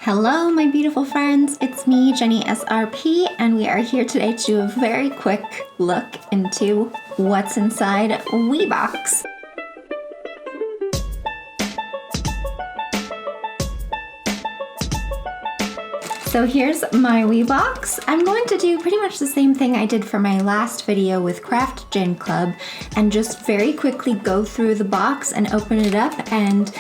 Hello, my beautiful friends. It's me, Jennysrp, and we are here today to do a very quick look into what's inside WeeBox. So here's my WeeBox. I'm going to do pretty much the same thing I did for my last video with Craft Gin Club and just very quickly go through the box and open it up and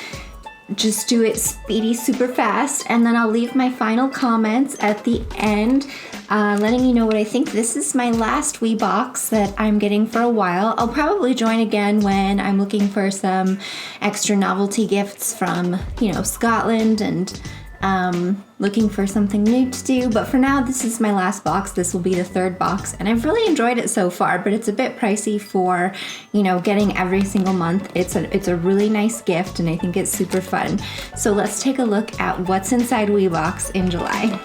just do it speedy, super fast, and then I'll leave my final comments at the end, letting you know what I think. This is my last WeeBox that I'm getting for a while. I'll probably join again when I'm looking for some extra novelty gifts from, Scotland and looking for something new to do, but for now this is my last box. This will be the third box and I've really enjoyed it so far, but it's a bit pricey for getting every single month. It's a really nice gift and I think it's super fun. So let's take a look at what's inside WeeBox in July.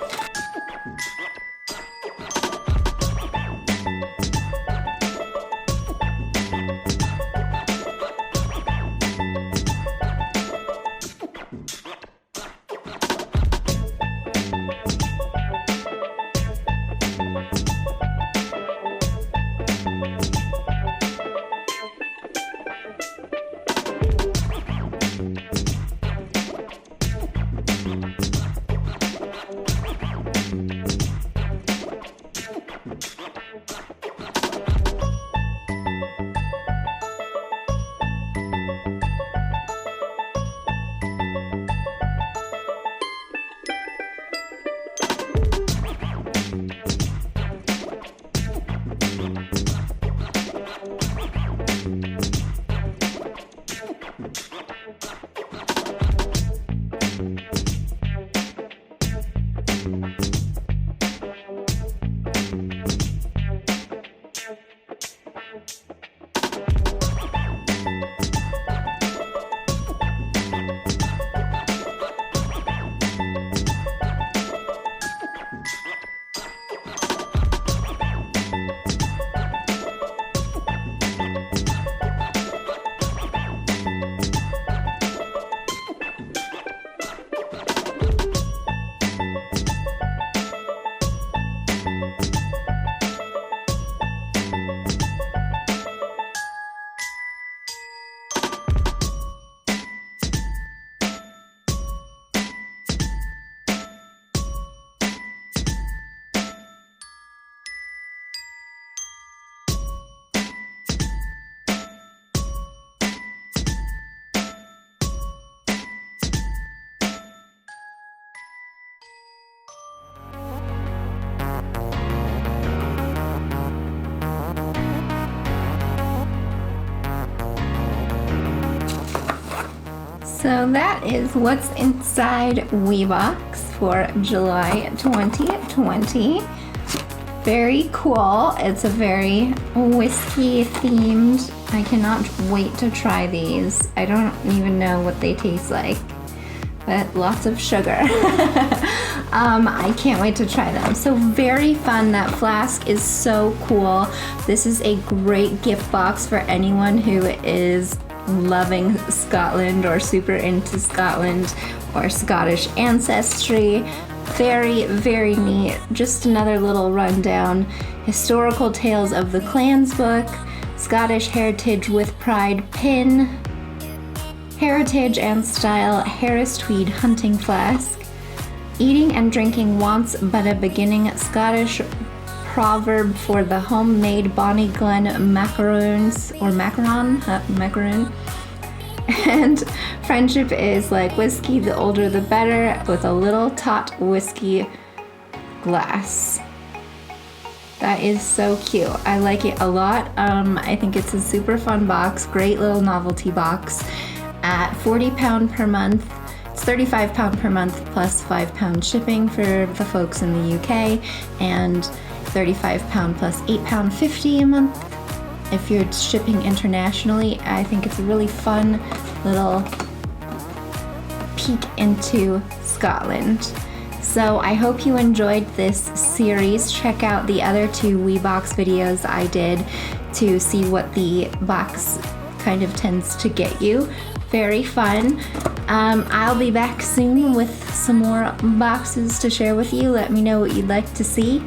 So that is what's inside WeeBox for July 2020. Very cool. It's a very whiskey themed. I cannot wait to try these. I don't even know what they taste like, but lots of sugar. I can't wait to try them. So very fun. That flask is so cool. This is a great gift box for anyone who is loving Scotland or super into Scotland or Scottish ancestry. Very, very neat. Just another little rundown. Historical Tales of the Clans book, Scottish Heritage with Pride pin, Heritage and Style Harris Tweed hunting flask, Eating and Drinking Wants But a Beginning Scottish proverb for the homemade Bonnie Glen Macaroons or macaroon. And friendship is like whiskey, the older the better, with a little tot whiskey glass. That is so cute. I like it a lot. I think it's a super fun box, great little novelty box at £40 per month. It's £35 per month plus £5 shipping for the folks in the UK, and £35 plus £8.50 a month if you're shipping internationally. I think it's a really fun little peek into Scotland. So I hope you enjoyed this series. Check out the other two WeeBox videos I did to see what the box kind of tends to get you. Very fun. I'll be back soon with some more boxes to share with you. Let me know what you'd like to see.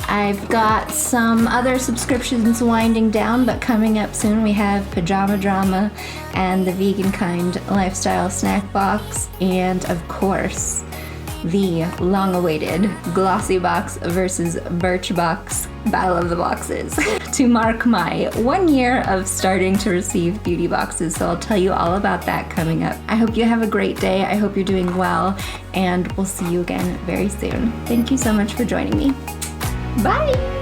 I've got some other subscriptions winding down, but coming up soon we have Pajama Drama and the Vegan Kind Lifestyle Snack Box, and of course, the long-awaited Glossy Box versus Birchbox Battle of the Boxes to mark my 1 year of starting to receive beauty boxes. So I'll tell you all about that coming up. I hope you have a great day. I hope you're doing well, and we'll see you again very soon. Thank you so much for joining me. Bye!